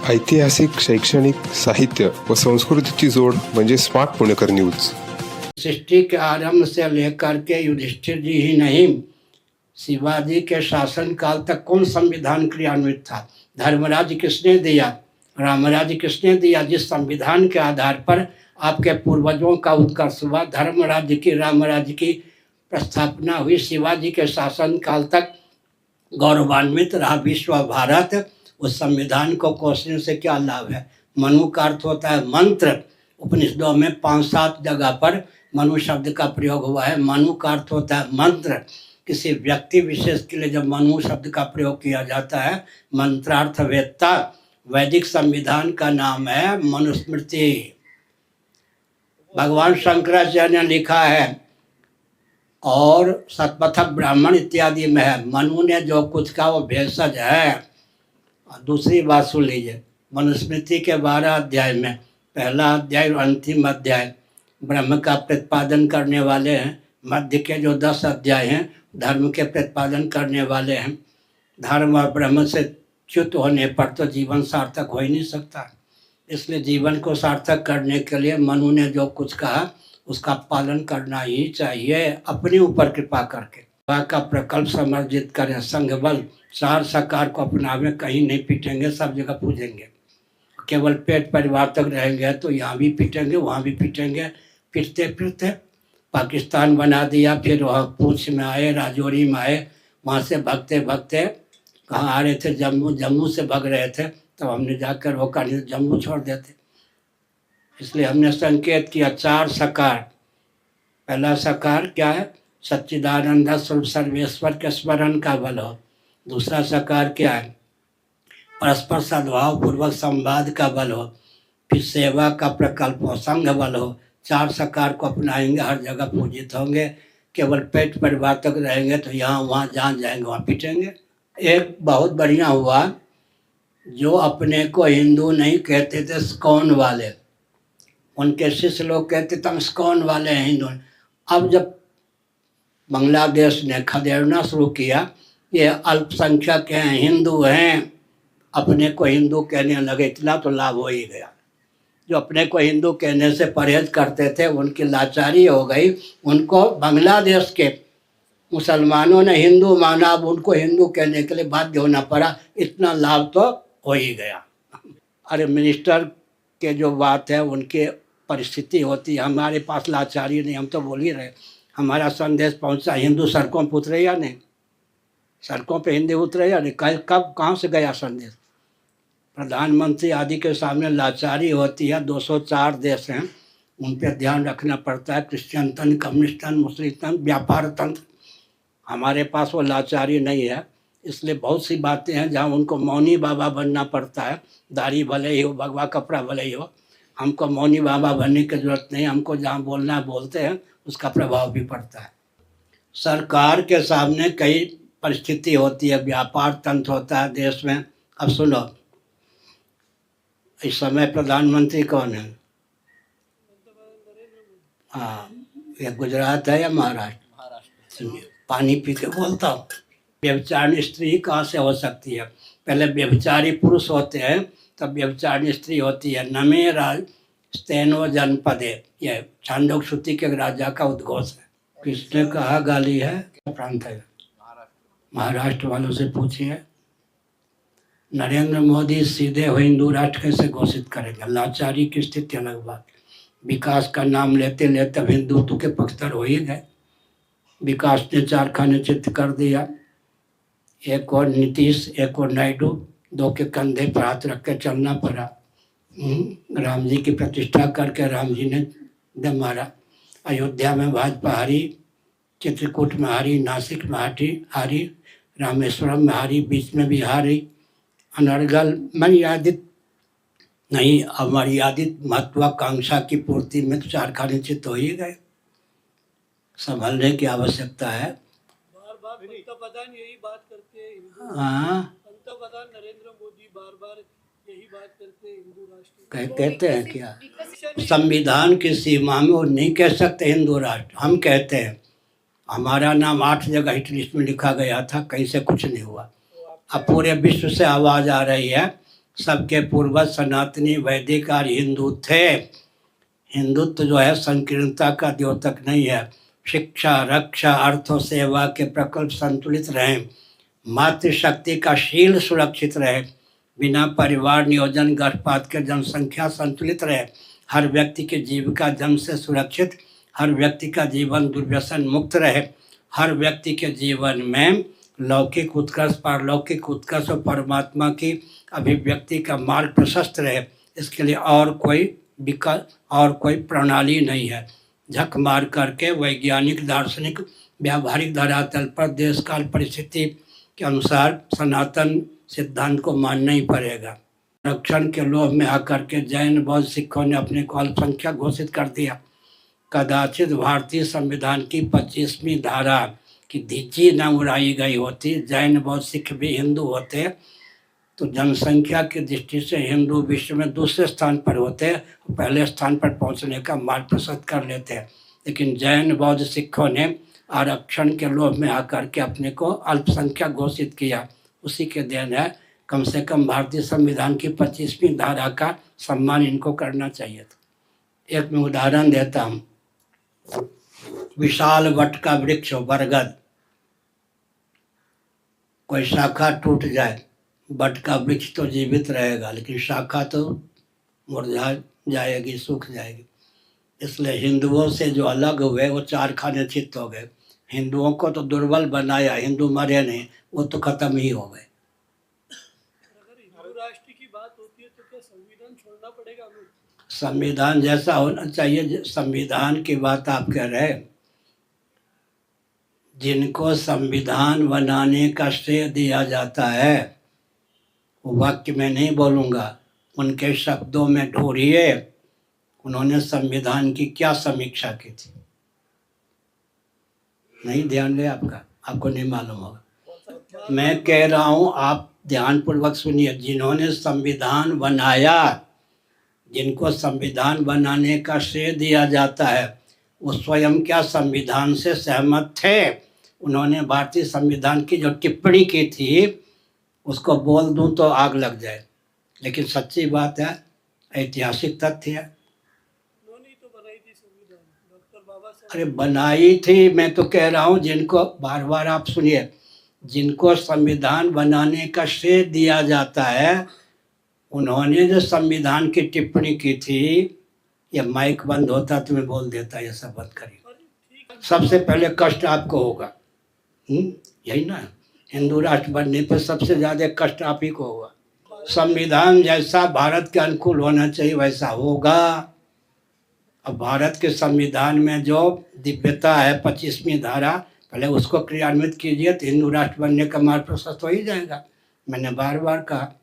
ऐतिहासिक, शैक्षणिक, साहित्य व संस्कृतीची जोड म्हणजे स्मार्ट पुणेकर न्यूज। सृष्टि के आरंभ से लेकर के युधिष्ठिर जी ही नहीं, शिवाजी के शासन काल तक कौन संविधान क्रियान्वित था? धर्मराज किसने दिया? रामराज किसने दिया? जिस संविधान के आधार पर आपके पूर्वजों का उत्कर्ष हुआ, धर्मराज की, रामराज की प्रस्थापना हुई, शिवाजी के शासन काल तक गौरवान्वित रहा विश्व भारत, उस संविधान को कोसने से क्या लाभ है? मनु का अर्थ होता है मंत्र। उपनिषदों में 5-7 जगह पर मनु शब्द का प्रयोग हुआ है। मनु का अर्थ होता है मंत्र। किसी व्यक्ति विशेष के लिए जब मनु शब्द का प्रयोग किया जाता है, मंत्रार्थवेत्ता, वैदिक संविधान का नाम है मनुस्मृति। भगवान शंकराचार्य ने लिखा है और शतपथ ब्राह्मण इत्यादि में है, मनु ने जो कुछ कहा वो भेषज है। दूसरी बात सुन लीजिए, मनुस्मृति के 12 अध्याय में पहला अध्याय और अंतिम अध्याय ब्रह्म का प्रतिपादन करने वाले हैं। मध्य के जो 10 अध्याय हैं धर्म के प्रतिपादन करने वाले हैं। धर्म और ब्रह्म से च्युत होने पर तो जीवन सार्थक हो ही नहीं सकता। इसलिए जीवन को सार्थक करने के लिए मनु ने जो कुछ कहा उसका पालन करना ही चाहिए, अपने ऊपर कृपा करके। वह का प्रकल्प समर्जित करें, संघ बल, 4 सकार को अपनावे, कहीं नहीं पीटेंगे, सब जगह पूजेंगे। केवल पेट परिवार तक रहेंगे तो यहाँ भी पीटेंगे, वहाँ भी पीटेंगे। फिरते फिरते पाकिस्तान बना दिया, फिर वह पूंछ में आए, राजौरी में आए, वहाँ से भगते भगते कहाँ आ रहे थे? जम्मू से भग रहे थे, तब हमने जाकर रोका, नहीं जम्मू छोड़ देते। इसलिए हमने संकेत किया 4 सकार। पहला सकार क्या है? सच्चिदानंद स्वरूप सर्वेश्वर के स्मरण का बल हो। दूसरा सकार क्या है? परस्पर सद्भाव पूर्वक संवाद का बल हो। फिर सेवा का प्रकल्प हो, संघ बल हो। 4 सकार को अपनाएंगे, हर जगह पूजित होंगे। केवल पेट परिवार तक रहेंगे तो यहाँ वहाँ जहाँ जाएंगे वहाँ पीटेंगे। एक बहुत बढ़िया हुआ, जो अपने को हिंदू नहीं कहते थे, स्कॉन वाले, उनके शिष्य लोग कहते थे हम स्कॉन वाले हैं, हिंदू। अब जब बांग्लादेश ने खदेड़ना शुरू किया, ये अल्पसंख्यक हैं, हिंदू हैं, अपने को हिंदू कहने लगे, इतना तो लाभ हो ही गया। जो अपने को हिंदू कहने से परहेज करते थे उनकी लाचारी हो गई। उनको बांग्लादेश के मुसलमानों ने हिंदू माना, अब उनको हिंदू कहने के लिए बाध्य होना पड़ा, इतना लाभ तो हो ही गया। अरे मिनिस्टर के जो बात है उनके परिस्थिति होती है, हमारे पास लाचारी नहीं, हम तो बोल ही रहे। हमारा संदेश पहुंचा, हिंदू सड़कों पर उतरे या नहीं? सड़कों पे हिंदू उतरे या नहीं? कब कहाँ से गया संदेश? प्रधानमंत्री आदि के सामने लाचारी होती है। 204 देश हैं, उन पर ध्यान रखना पड़ता है। क्रिश्चियन तंत्र, कम्युनिस्ट तंत्र, मुस्लिम तंत्र, व्यापार तंत्र, हमारे पास वो लाचारी नहीं है। इसलिए बहुत सी बातें हैं जहाँ उनको मौनी बाबा बनना पड़ता है। दाढ़ी भले ही हो, भगवा कपड़ा भले ही हो, हमको मौनी बाबा बनने की जरूरत नहीं। हमको जहाँ बोलना है बोलते हैं, उसका प्रभाव भी पड़ता है। सरकार के सामने कई परिस्थिति होती है, व्यापार तंत्र होता है देश में। अब सुनो, इस समय प्रधानमंत्री कौन है? हाँ, ये गुजरात है या महाराष्ट्र? पानी पी के बोलता हूँ। व्यभिचारिणी स्त्री कहाँ से हो सकती है? पहले व्यभिचारी पुरुष होते हैं, तब व्यभिचारिणी स्त्री होती है। नमे राज स्तेनो जनपदे, यह छांदोग्य श्रुति के राजा का उद्घोष है। किसने कहा गाली है? क्या प्रांत है? महाराष्ट्र वालों से पूछिए। नरेंद्र मोदी सीधे हो हिंदू राष्ट्र कैसे घोषित करेंगे? लाचारी की स्थिति अलग बात। विकास का नाम लेते लेते हिंदुत्व के पक्षधर हो ही गए। विकास ने 4 खाने चित्त कर दिया। एक और नीतीश, एक और नायडू, 2 के कंधे पर हाथ रख के चलना पड़ा। राम जी की प्रतिष्ठा करके राम जी ने दम मारा। अयोध्या में भाजपा हारी, चित्रकूट में हारी, नासिक में हारी, रामेश्वरम में हारी, बीच में भी हारी। अनर्गल मर्यादित नहीं, अमर्यादित महत्वाकांक्षा की पूर्ति में तो 4 खाने चित्त हो ही गए। संभलने की आवश्यकता है। बार पंतप्रधान यही बात करते हैं। हाँ, पंतप्रधान नरेंद्र मोदी बार यही बात करते हैं, हिंदू राष्ट्र कहते हैं क्या? संविधान की सीमा में वो नहीं कह सकते हिंदू राष्ट्र, हम कहते हैं। हमारा नाम 8 जगह हिट लिस्ट में लिखा गया था, कहीं से कुछ नहीं हुआ। अब पूरे विश्व से आवाज़ आ रही है सबके पूर्वज सनातनी वैदिक और हिंदू थे। हिंदुत्व जो है संकीर्णता का द्योतक नहीं है। शिक्षा, रक्षा, अर्थ और सेवा के प्रकल्प संतुलित रहें। मातृशक्ति का शील सुरक्षित रहे। बिना परिवार नियोजन गर्भपात के जनसंख्या संतुलित रहे। हर व्यक्ति की जीविका जन्म से सुरक्षित। हर व्यक्ति का जीवन दुर्व्यसन मुक्त रहे। हर व्यक्ति के जीवन में लौकिक उत्कर्ष, पारलौकिक उत्कर्ष और परमात्मा की अभिव्यक्ति का मार्ग प्रशस्त रहे। इसके लिए और कोई प्रणाली नहीं है। झक मार करके वैज्ञानिक, दार्शनिक, व्यावहारिक धरातल पर देश काल परिस्थिति के अनुसार सनातन सिद्धांत को मानना ही पड़ेगा। आरक्षण के लोभ में आकर के जैन, बौद्ध, सिखों ने अपने को अल्पसंख्यक घोषित कर दिया। कदाचित भारतीय संविधान की 25वीं धारा की धज्जी न उड़ाई गई होती, जैन, बौद्ध, सिख भी हिंदू होते, तो जनसंख्या की दृष्टि से हिंदू विश्व में दूसरे स्थान पर होते, पहले स्थान पर पहुंचने का मार्ग प्रशस्त कर लेते। लेकिन जैन, बौद्ध, सिखों ने आरक्षण के लोभ में आकर के अपने को अल्पसंख्यक घोषित किया। उसी के देन है। कम से कम भारतीय संविधान की 25वीं धारा का सम्मान इनको करना चाहिए था। एक मैं उदाहरण देता हूँ। विशाल वट का वृक्ष हो, बरगद, कोई शाखा टूट जाए, वट का वृक्ष तो जीवित रहेगा, लेकिन शाखा तो मुरझा जाएगी, सूख जाएगी। इसलिए हिंदुओं से जो अलग हुए वो 4 खाने चित्त हो गए। हिंदुओं को तो दुर्बल बनाया, हिंदू मरे नहीं, वो तो खत्म ही हो गए। अगर हिंदू राष्ट्र की बात होती है तो क्या संविधान छोड़ना पड़ेगा हमें? संविधान जैसा होना चाहिए। संविधान की बात आप कह रहे हैं। जिनको संविधान बनाने का श्रेय दिया जाता है, वो वाक्य में नहीं बोलूँगा, उनके शब्दों में ढूंढिए उन्होंने संविधान की क्या समीक्षा की थी। नहीं ध्यान रहे आपका, आपको नहीं मालूम होगा। मैं कह रहा हूँ, आप ध्यानपूर्वक सुनिए। जिन्होंने संविधान बनाया, जिनको संविधान बनाने का श्रेय दिया जाता है, वो स्वयं क्या संविधान से सहमत थे? उन्होंने भारतीय संविधान की जो टिप्पणी की थी उसको बोल दूं तो आग लग जाए, लेकिन सच्ची बात है, ऐतिहासिक तथ्य है। उन्होंने तो बनाई थी संविधान, डॉक्टर बाबा साहब। अरे बनाई थी, मैं तो कह रहा हूँ जिनको, बार बार आप सुनिए, जिनको संविधान बनाने का श्रेय दिया जाता है, उन्होंने जो संविधान की टिप्पणी की थी, ये माइक बंद होता तो मैं बोल देता, ये सब बंद करिए। सबसे पहले कष्ट आपको होगा, यही ना, हिंदू राष्ट्र बनने पर सबसे ज़्यादा कष्ट आप ही को होगा। संविधान जैसा भारत के अनुकूल होना चाहिए वैसा होगा। अब भारत के संविधान में जो दिव्यता है 25वीं धारा, पहले उसको क्रियान्वित कीजिए तो हिंदू राष्ट्र बनने का मार्ग प्रशस्त हो ही जाएगा। मैंने बार बार कहा।